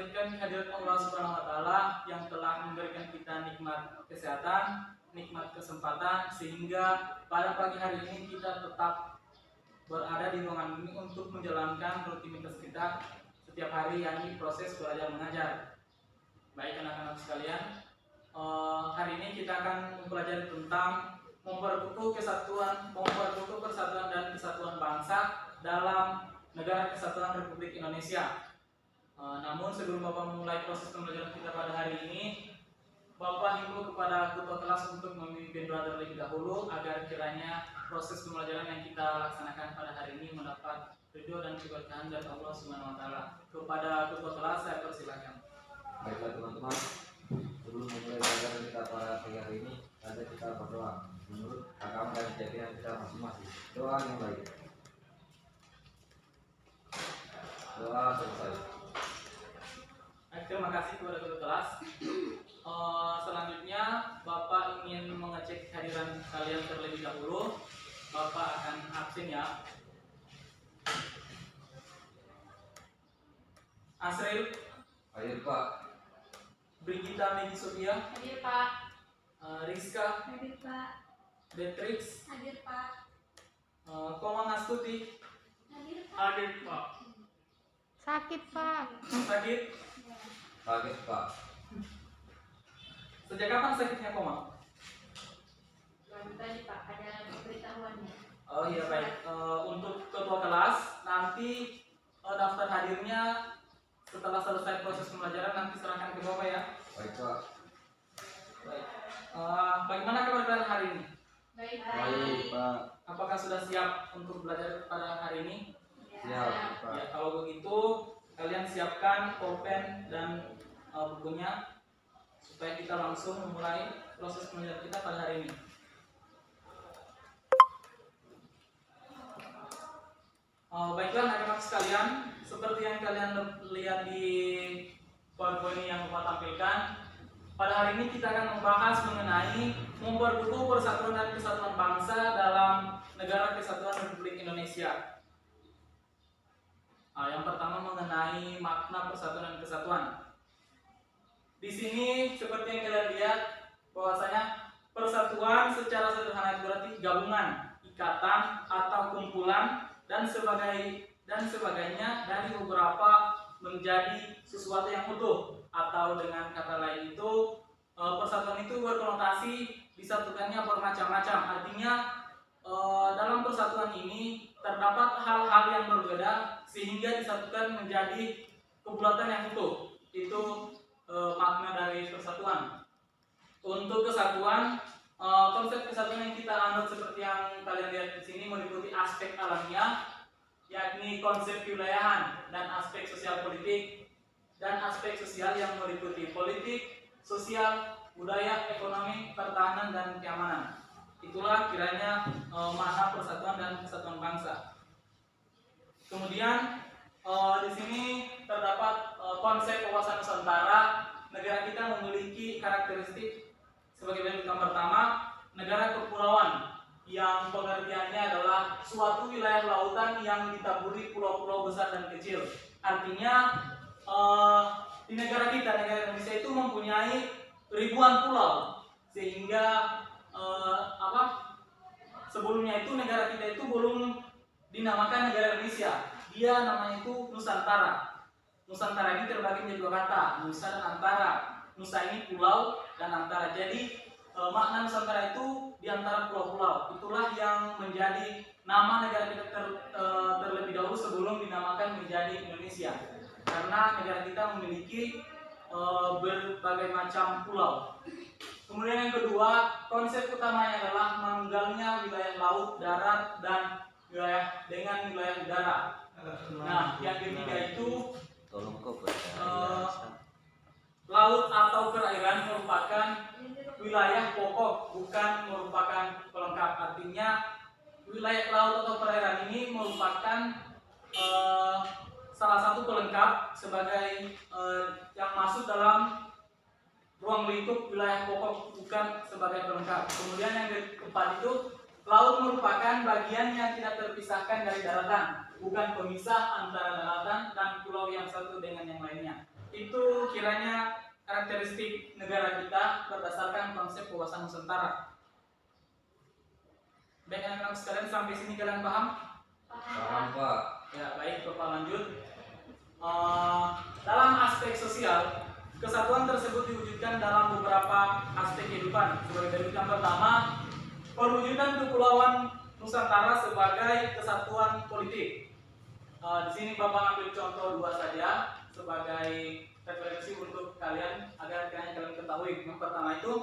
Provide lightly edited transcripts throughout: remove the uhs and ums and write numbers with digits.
panjatkan kehadirat Allah Subhanahu wa taala yang telah memberikan kita nikmat kesehatan, nikmat kesempatan sehingga pada pagi hari ini kita tetap berada di ruangan ini untuk menjalankan rutinitas kita setiap hari, yakni proses belajar mengajar. Baik anak-anak sekalian, hari ini kita akan mempelajari tentang memperkukuh persatuan dan kesatuan bangsa dalam Negara Kesatuan Republik Indonesia. Namun sebelum Bapak memulai proses pembelajaran kita pada hari ini, Bapak himbau kepada ketua kelas untuk memimpin doa terlebih dahulu agar kiranya proses pembelajaran yang kita laksanakan pada hari ini mendapat ridho dan keberkahan dari Allah Subhanahu wa taala. Kepada ketua kelas saya persilakan. Baiklah teman-teman, sebelum memulai pelajaran kita pada pagi hari ini, ada kita berdoa menurut agama dan keyakinan kita masing-masing. Doa yang baik. Doa selesai. Terima kasih kepada ketua kelas. Selanjutnya Bapak ingin mengecek kehadiran kalian terlebih dahulu. Bapak akan absen ya. Asril, Hadir Pak. Brigita Megi Sofia, Hadir Pak. Rizka, Hadir Pak. Beatrix, Hadir Pak. Komang Astuti, Hadir Pak. hadir Pak. Sakit, Pak. Sakit? Sakit Pak. Sejak kapan sakitnya Komang? Baru tadi Pak ada pemberitahuannya. Oh iya baik. Untuk ketua kelas nanti daftar hadirnya setelah selesai proses pembelajaran nanti serahkan ke Bapak ya. Baik Pak. Baik. Bagaimana kabar kalian hari ini? Baik Pak. Baik Pak. Apakah sudah siap untuk belajar pada hari ini? Siap Pak. Ya, kalau begitu kalian siapkan pulpen dan bukunya supaya kita langsung memulai proses pembelajaran kita pada hari ini. Baiklah anak-anak sekalian, seperti yang kalian lihat di PowerPoint yang Bapak tampilkan, pada hari ini kita akan membahas mengenai memperkukuh persatuan dan kesatuan bangsa dalam Negara Kesatuan Republik Indonesia. Yang pertama mengenai makna persatuan dan kesatuan. Di sini seperti yang kalian lihat bahwasanya persatuan secara sederhana itu berarti gabungan, ikatan atau kumpulan dan sebagainya dari beberapa menjadi sesuatu yang utuh, atau dengan kata lain itu persatuan itu berkonotasi disatukannya bermacam-macam. Artinya dalam persatuan ini terdapat hal-hal yang berbeda sehingga disatukan menjadi kebulatan yang utuh. Itu makna dari persatuan. Untuk kesatuan, konsep kesatuan yang kita anut seperti yang kalian lihat di sini meliputi aspek alamiah, yakni konsep kewilayahan, dan aspek sosial politik, dan aspek sosial yang meliputi politik, sosial, budaya, ekonomi, pertahanan, dan keamanan. Itulah kiranya makna persatuan dan kesatuan bangsa. Kemudian di sini terdapat konsep wawasan Nusantara. Negara kita memiliki karakteristik sebagai berikut. Yang pertama, negara kepulauan, yang pengertiannya adalah suatu wilayah lautan yang ditaburi pulau-pulau besar dan kecil. Artinya di negara kita, negara Indonesia itu mempunyai ribuan pulau, sehingga sebelumnya itu negara kita itu belum dinamakan negara Indonesia, dia namanya itu Nusantara. Nusantara ini terbagi menjadi dua kata, Nusa dan Antara. Nusa ini pulau dan Antara. Jadi makna Nusantara itu di antara pulau-pulau. Itulah yang menjadi nama negara kita terlebih dahulu sebelum dinamakan menjadi Indonesia. Karena negara kita memiliki berbagai macam pulau. Kemudian yang kedua, konsep utamanya adalah menunggalnya wilayah laut, darat, dan wilayah dengan wilayah udara. Nah, yang ketiga itu laut atau perairan merupakan wilayah pokok, bukan merupakan pelengkap. Artinya wilayah laut atau perairan ini merupakan salah satu pelengkap sebagai yang masuk dalam ruang lingkup wilayah pokok, bukan sebagai pelengkap. Kemudian yang keempat itu, laut merupakan bagian yang tidak terpisahkan dari daratan, bukan pemisah antara daratan dan pulau yang satu dengan yang lainnya. itu kiranya karakteristik negara kita berdasarkan konsep wawasan Nusantara. Baik anak-anak sekalian, sampai sini kalian paham? Paham Pak. Ya baik, Bapak lanjut. Dalam aspek sosial, kesatuan tersebut diwujudkan dalam beberapa aspek kehidupan. Sebagai berikut: yang pertama, perwujudan Kepulauan Nusantara sebagai kesatuan politik. Di sini Bapak ambil contoh dua saja sebagai referensi untuk kalian agar kalian ketahui. Yang pertama itu,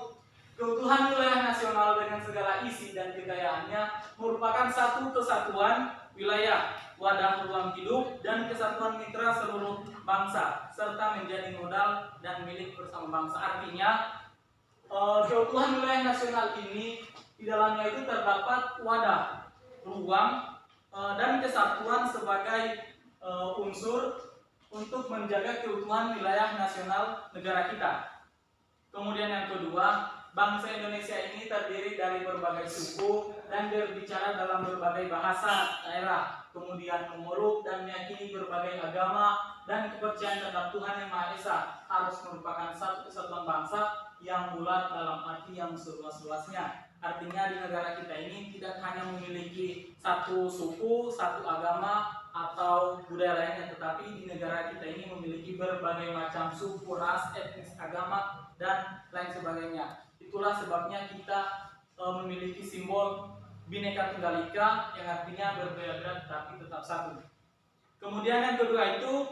keutuhan wilayah nasional dengan segala isi dan kekayaannya merupakan satu kesatuan wilayah, wadah ruang hidup, dan kesatuan mitra seluruh bangsa, serta menjadi modal dan milik bersama bangsa. Artinya, keutuhan wilayah nasional ini di dalamnya itu terdapat wadah, ruang, dan kesatuan sebagai unsur untuk menjaga keutuhan wilayah nasional negara kita. Kemudian yang kedua, bangsa Indonesia ini terdiri dari berbagai suku dan berbicara dalam berbagai bahasa daerah, kemudian memeluk dan meyakini berbagai agama dan kepercayaan terhadap Tuhan Yang Maha Esa, harus merupakan satu kesatuan bangsa yang bulat dalam arti yang seluas-luasnya. Artinya di negara kita ini tidak hanya memiliki satu suku, satu agama, atau budaya lainnya, tetapi di negara kita ini memiliki berbagai macam suku, ras, etnis, agama, dan lain sebagainya. Itulah sebabnya kita memiliki simbol Bhinneka Tunggal Ika yang artinya berbeda-beda tetapi tetap satu. Kemudian yang kedua itu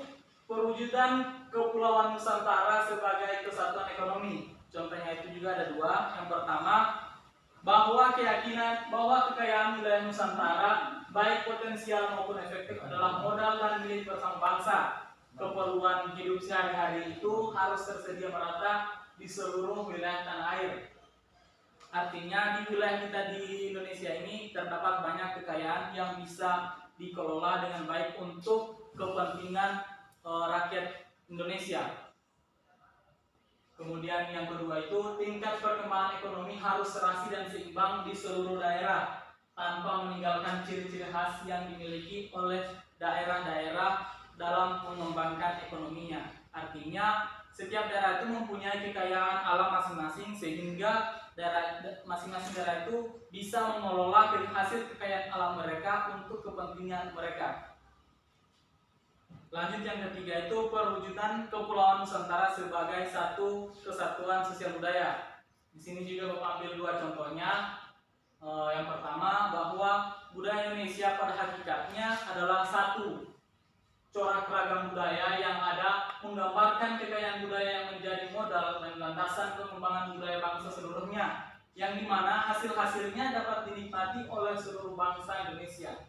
perwujudan Kepulauan Nusantara sebagai kesatuan ekonomi. Contohnya itu juga ada dua. Yang pertama, bahwa keyakinan bahwa kekayaan wilayah Nusantara baik potensial maupun efektif adalah modal dan milik bersama bangsa. Keperluan hidup sehari-hari itu harus tersedia merata di seluruh wilayah tanah air. Artinya di wilayah kita di Indonesia ini terdapat banyak kekayaan yang bisa dikelola dengan baik untuk kepentingan rakyat Indonesia. Kemudian yang kedua itu tingkat perkembangan ekonomi harus serasi dan seimbang di seluruh daerah tanpa meninggalkan ciri-ciri khas yang dimiliki oleh daerah-daerah dalam mengembangkan ekonominya. Artinya setiap daerah itu mempunyai kekayaan alam masing-masing sehingga masing-masing daerah itu bisa mengelola hasil kekayaan alam mereka untuk kepentingan mereka. Lanjut yang ketiga itu perwujudan Kepulauan Nusantara sebagai satu kesatuan sosial budaya. Di sini juga Bapak ambil dua contohnya. Yang pertama, bahwa budaya Indonesia pada hakikatnya adalah satu corak ragam budaya yang ada menggambarkan kekayaan budaya yang menjadi modal dan landasan pengembangan budaya bangsa seluruhnya, yang dimana hasil-hasilnya dapat dinikmati oleh seluruh bangsa Indonesia.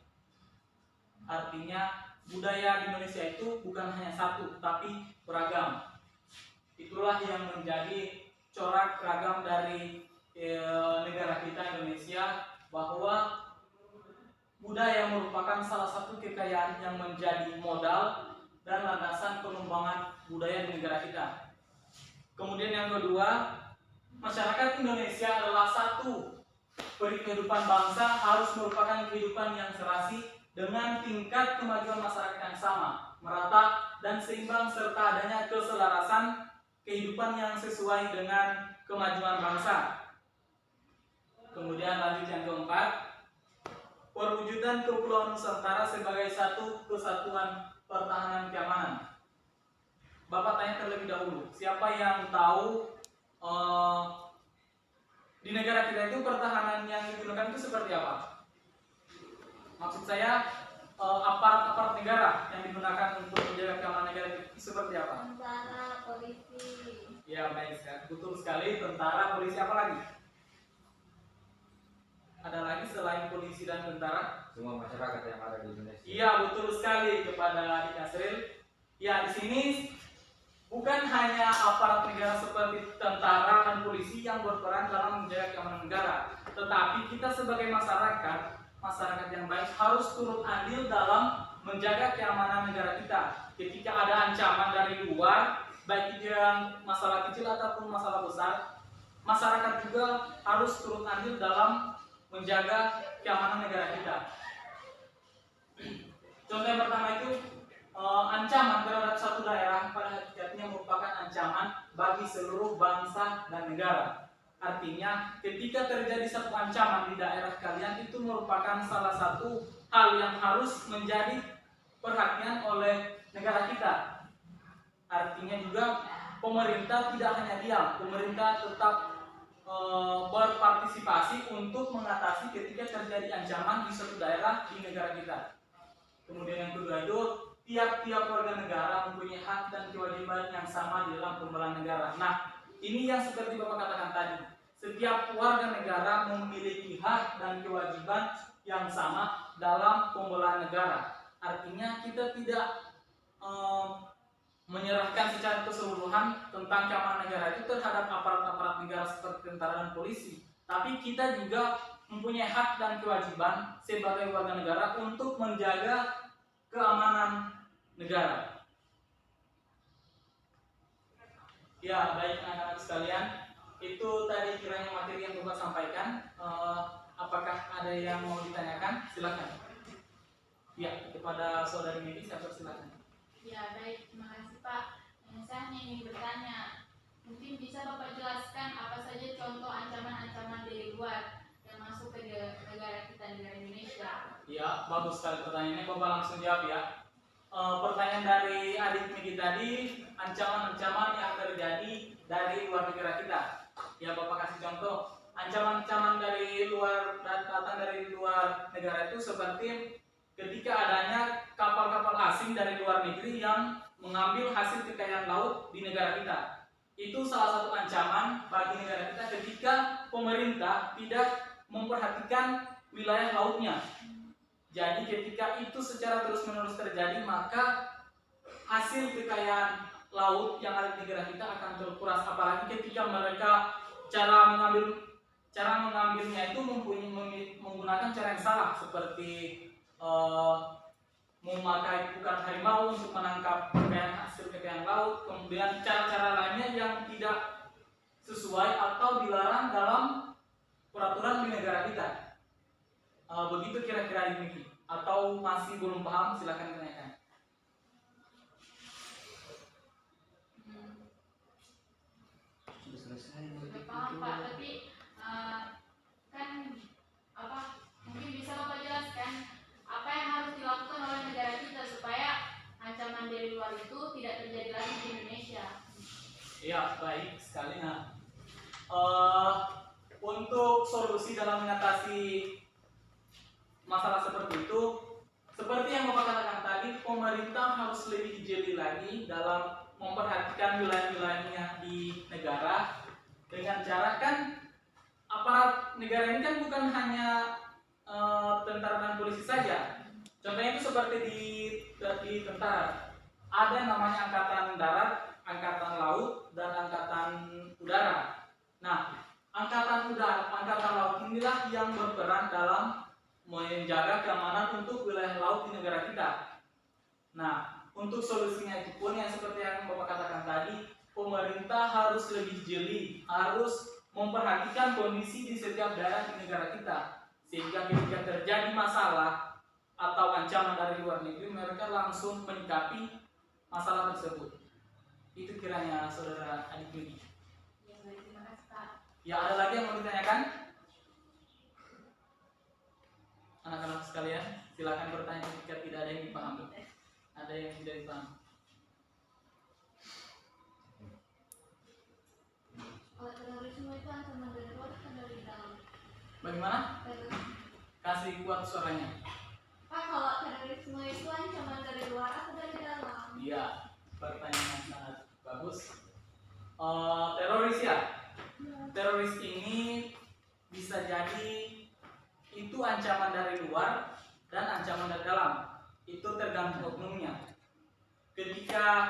Artinya budaya di Indonesia itu bukan hanya satu, tapi beragam. Itulah yang menjadi corak ragam dari negara kita Indonesia, bahwa budaya merupakan salah satu kekayaan yang menjadi modal dan landasan pengembangan budaya di negara kita. Kemudian yang kedua, masyarakat Indonesia adalah satu. Kehidupan bangsa harus merupakan kehidupan yang serasi dengan tingkat kemajuan masyarakat yang sama, merata dan seimbang, serta adanya keselarasan kehidupan yang sesuai dengan kemajuan bangsa. Kemudian lanjut yang keempat, perwujudan Kepulauan Nusantara sebagai satu kesatuan pertahanan keamanan. Bapak tanya terlebih dahulu, siapa yang tahu di negara kita itu pertahanan yang digunakan itu seperti apa? Maksud saya aparat-aparat negara yang digunakan untuk menjaga keamanan negara itu seperti apa? Tentara, polisi. Ya baik, betul sekali. Tentara, polisi, apa lagi? Ada lagi selain polisi dan tentara? Semua masyarakat yang ada di Indonesia. Iya betul sekali kepada Adik Asril. Ya di sini bukan hanya aparat negara seperti tentara dan polisi yang berperan dalam menjaga keamanan negara, tetapi kita sebagai masyarakat yang baik harus turut andil dalam menjaga keamanan negara kita. Ketika ada ancaman dari luar, baik itu yang masalah kecil ataupun masalah besar, masyarakat juga harus turut andil dalam menjaga keamanan negara kita. Contoh yang pertama itu ancaman terhadap satu daerah pada hakikatnya merupakan bagi seluruh bangsa dan negara. Artinya, ketika terjadi satu ancaman di daerah kalian, itu merupakan salah satu hal yang harus menjadi perhatian oleh negara kita. Artinya juga pemerintah tidak hanya diam, pemerintah tetap berpartisipasi untuk mengatasi ketika terjadi ancaman di suatu daerah di negara kita. Kemudian yang kedua itu, tiap-tiap warga negara mempunyai hak dan kewajiban yang sama di dalam pembelaan negara. Nah, ini yang seperti Bapak katakan tadi, setiap warga negara memiliki hak dan kewajiban yang sama dalam pembelaan negara. Artinya kita tidak menyerahkan secara keseluruhan tentang keamanan negara itu terhadap aparat-aparat negara seperti tentara dan polisi. Tapi kita juga mempunyai hak dan kewajiban sebagai warga negara untuk menjaga keamanan negara. Ya, baik anak-anak sekalian, itu tadi kiranya materi yang Bapak sampaikan. Apakah ada yang mau ditanyakan? Silakan. Ya, kepada saudari Medi saya persilakan. Ya, baik, terima kasih Pak. Saya hanya ingin bertanya, mungkin bisa Bapak jelaskan apa saja contoh ancaman-ancaman dari luar yang masuk ke negara kita, negara Indonesia? Ya, bagus sekali pertanyaannya. Bapak langsung jawab ya. Pertanyaan dari adik Megi tadi, ancaman-ancaman yang terjadi dari luar negara kita. Ya, Bapak kasih contoh. Ancaman-ancaman dari luar dan datang dari luar negara itu seperti ketika adanya kapal-kapal asing dari luar negeri yang mengambil hasil kekayaan laut di negara kita. Itu salah satu ancaman bagi negara kita ketika pemerintah tidak memperhatikan wilayah lautnya. Jadi ketika itu secara terus-menerus terjadi, maka hasil kekayaan laut yang ada di negara kita akan terkuras. Apalagi ketika mereka cara mengambilnya itu menggunakan cara yang salah, seperti memakai pukat harimau untuk menangkap hasil kekayaan laut, kemudian cara-cara lainnya yang tidak sesuai atau dilarang dalam peraturan di negara kita. Begitu kira-kira ini, atau masih belum paham silakan tanyakan. Sudah selesai. Sudah paham Pak, tapi kan apa? Mungkin bisa Bapak jelaskan apa yang harus dilakukan oleh negara kita supaya ancaman dari luar itu tidak terjadi lagi di Indonesia? Ya, baik sekali. Nah, untuk solusi dalam mengatasi masalah seperti itu, seperti yang Bapak katakan tadi, pemerintah harus lebih jeli lagi dalam memperhatikan wilayah-wilayahnya di negara dengan cara, kan aparat negara ini kan bukan hanya tentara dan polisi saja. Contohnya itu seperti di tentara, ada yang namanya angkatan darat, angkatan laut, dan angkatan udara. Nah, angkatan laut inilah yang berperan dalam menjaga keamanan untuk wilayah laut di negara kita. Nah, untuk solusinya itu pun yang seperti yang Bapak katakan tadi, pemerintah harus lebih jeli, harus memperhatikan kondisi di setiap daerah di negara kita, sehingga ketika terjadi masalah atau ancaman dari luar negeri, mereka langsung menyikapi masalah tersebut. Itu kiranya saudara adik Medi. Ya, baik, terima kasih Pak. Ya, ada lagi yang mau ditanyakan? Anak-anak sekalian, silakan bertanya jika tidak ada yang dipahami. Ada yang tidak dipahami? Kalau terorisme itu ancaman dari luar atau dari dalam? Bagaimana? Terorisme. Kasih kuat suaranya. Pak, kalau terorisme itu ancaman dari luar atau dari dalam? Iya, pertanyaan yang sangat bagus. Teroris ya? Teroris ini bisa jadi itu ancaman dari luar dan ancaman dari dalam. Itu tergantung oknumnya. Ketika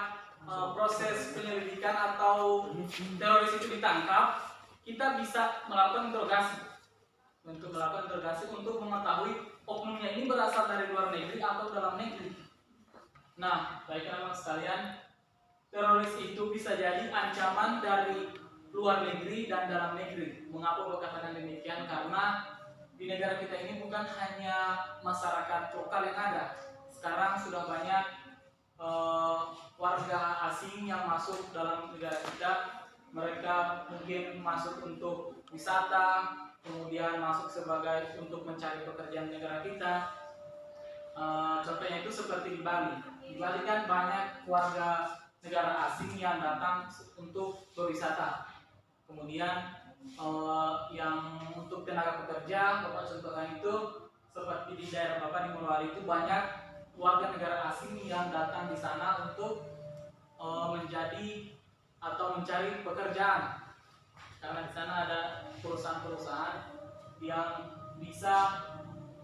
proses penyelidikan atau teroris itu ditangkap, kita bisa melakukan interogasi. Untuk mengetahui oknumnya ini berasal dari luar negeri atau dalam negeri. Nah, baik anak-anak sekalian, teroris itu bisa jadi ancaman dari luar negeri dan dalam negeri. Mengapa saya katakan demikian? Karena di negara kita ini bukan hanya masyarakat lokal yang ada. Sekarang sudah banyak warga asing yang masuk dalam negara kita. Mereka mungkin masuk untuk wisata, kemudian masuk sebagai untuk mencari pekerjaan negara kita. Contohnya itu seperti di Bali. Di Bali kan banyak warga negara asing yang datang untuk berwisata. Kemudian yang untuk tenaga pekerja, Bapak contohkan itu seperti di daerah Bapak di Morowali itu banyak warga negara asing yang datang di sana untuk menjadi atau mencari pekerjaan, karena di sana ada perusahaan-perusahaan yang bisa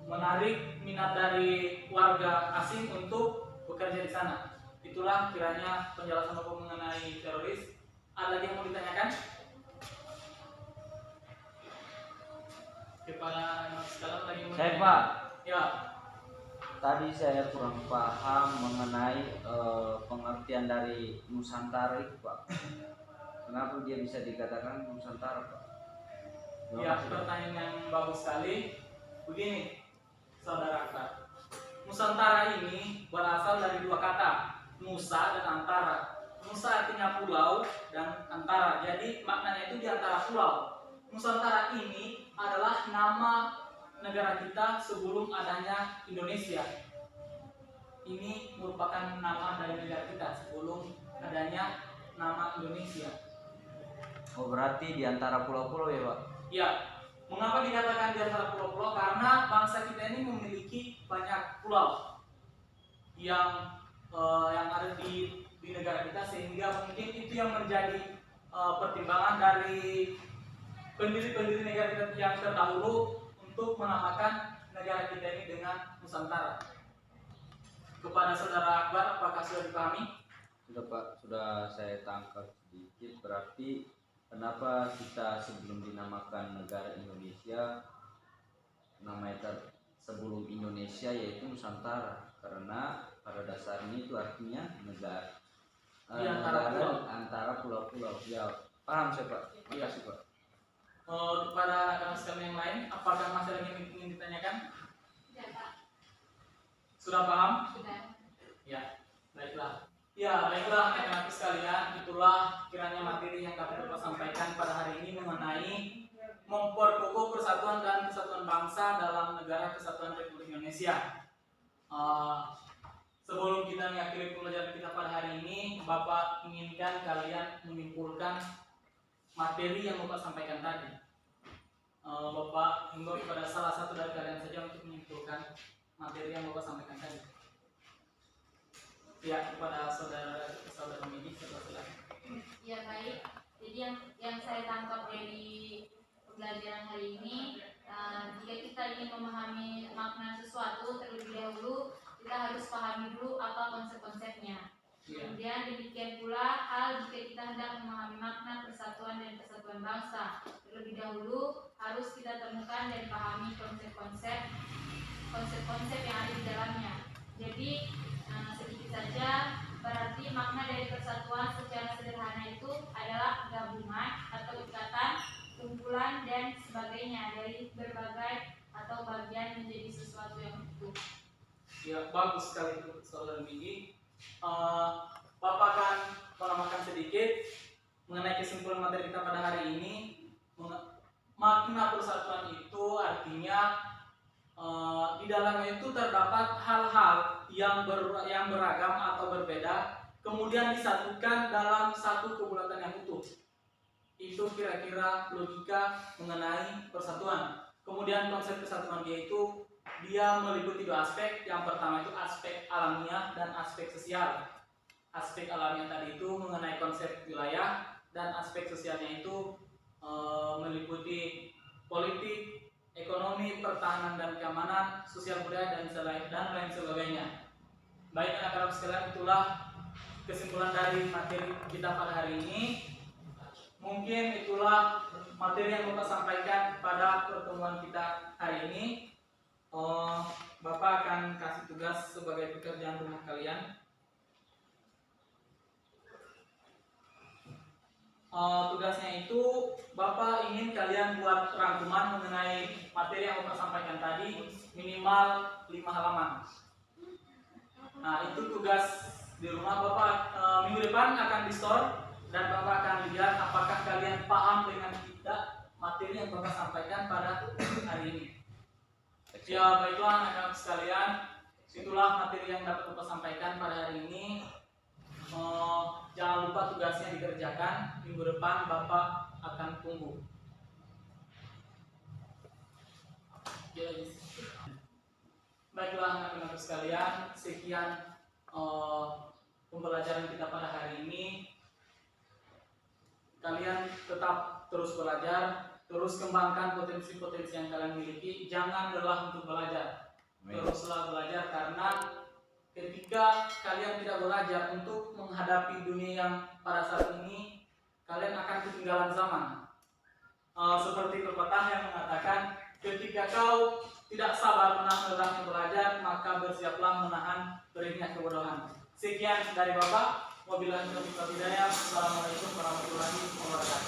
menarik minat dari warga asing untuk bekerja di sana. Itulah kiranya penjelasan Bapak mengenai teroris. Ada lagi yang mau ditanyakan kepada sekalian? Lagi mau Saya ditanyakan? Pak, Ya. tadi saya kurang paham mengenai pengertian dari Nusantara itu Pak. Kenapa dia bisa dikatakan Nusantara Pak? Terima Ya, kasih, Pak. pertanyaan yang bagus sekali. Begini, saudara Akbar. Nusantara ini berasal dari dua kata, Nusa dan Antara. Nusa artinya pulau dan Antara. Jadi maknanya itu di antara pulau. Nusantara ini adalah nama negara kita sebelum adanya Indonesia. Ini merupakan nama dari negara kita sebelum adanya nama Indonesia. Oh berarti di antara pulau-pulau ya Pak? Ya, mengapa dikatakan di antara pulau-pulau? Karena bangsa kita ini memiliki banyak pulau yang ada di negara kita, sehingga mungkin itu yang menjadi pertimbangan dari pendiri-pendiri negara kita yang terdahulu untuk menamakan negara kita ini dengan Nusantara. Kepada saudara Akbar, apakah sudah dipahami? Sudah Pak, sudah saya tangkap sedikit. Berarti kenapa kita sebelum dinamakan negara Indonesia namanya sebelum Indonesia yaitu Nusantara, karena pada dasarnya itu artinya negara Di antara negara pulau. antara pulau-pulau. Ya paham saya Pak. Terima kasih Pak. Kepada rekan sekalian yang lain, apakah masih ada yang ingin ditanyakan? Ya, Pak. Sudah paham? Sudah. Ya, baiklah. Ya, baiklah rekan-rekan sekalian, itulah kiranya materi yang dapat Bapak sampaikan pada hari ini mengenai memperkokoh persatuan dan kesatuan bangsa dalam negara kesatuan Republik Indonesia. Sebelum kita mengakhiri pembelajaran kita pada hari ini, Bapak inginkan kalian menyimpulkan materi yang Bapak sampaikan tadi. Bapak himbau kepada salah satu dari kalian saja untuk menyimpulkan materi yang Bapak sampaikan tadi. Ya, kepada saudara Midi, silakan. Ya, baik. Jadi yang saya tangkap dari pembelajaran hari ini, jika kita ingin memahami makna sesuatu terlebih dahulu, kita harus pahami dulu apa konsep-konsepnya. Ya. Kemudian demikian pula hal jika kita hendak memahami makna persatuan dan kesatuan bangsa, terlebih dahulu harus kita temukan dan pahami konsep-konsep yang ada di dalamnya. Jadi sedikit saja, berarti makna dari persatuan secara sederhana itu adalah gabungan atau ikatan, kumpulan dan sebagainya dari berbagai atau bagian menjadi sesuatu yang utuh. Ya, bagus sekali itu saudara Midi. Bapak akan menambahkan sedikit mengenai kesimpulan materi kita pada hari ini. Makna persatuan itu artinya di dalamnya itu terdapat hal-hal yang beragam atau berbeda, kemudian disatukan dalam satu kebulatan yang utuh. Itu kira-kira logika mengenai persatuan. Kemudian konsep kesatuan yaitu dia meliputi dua aspek. Yang pertama itu aspek alamiah dan aspek sosial. Aspek alamiah tadi itu mengenai konsep wilayah, dan aspek sosialnya itu meliputi politik, ekonomi, pertahanan dan keamanan, sosial budaya dan lain sebagainya. Baik anak-anak sekalian, itulah kesimpulan dari materi kita pada hari ini. Mungkin itulah materi yang Bapak sampaikan pada pertemuan kita hari ini. Bapak akan kasih tugas sebagai pekerjaan rumah kalian. Tugasnya itu Bapak ingin kalian buat rangkuman mengenai materi yang Bapak sampaikan tadi minimal 5 halaman. Nah, itu tugas di rumah Bapak minggu depan akan di store dan Bapak akan lihat apakah kalian paham dengan materi yang Bapak sampaikan pada hari ini. Ya baiklah anak-anak sekalian, itulah materi yang dapat Bapak sampaikan pada hari ini. Jangan lupa tugasnya dikerjakan. Minggu depan Bapak akan tunggu. Baiklah anak-anak sekalian, sekian pembelajaran kita pada hari ini. Kalian tetap terus belajar, terus kembangkan potensi-potensi yang kalian miliki. Jangan lelah untuk belajar. Teruslah belajar, karena ketika kalian tidak belajar untuk menghadapi dunia yang pada saat ini, kalian akan ketinggalan zaman. Seperti pepatah yang mengatakan, ketika kau tidak sabar menahan lelahnya belajar, maka bersiaplah menahan perihnya kebodohan. Sekian dari Bapak. Wabillahi taufiq wal hidayah. Assalamualaikum warahmatullahi wabarakatuh.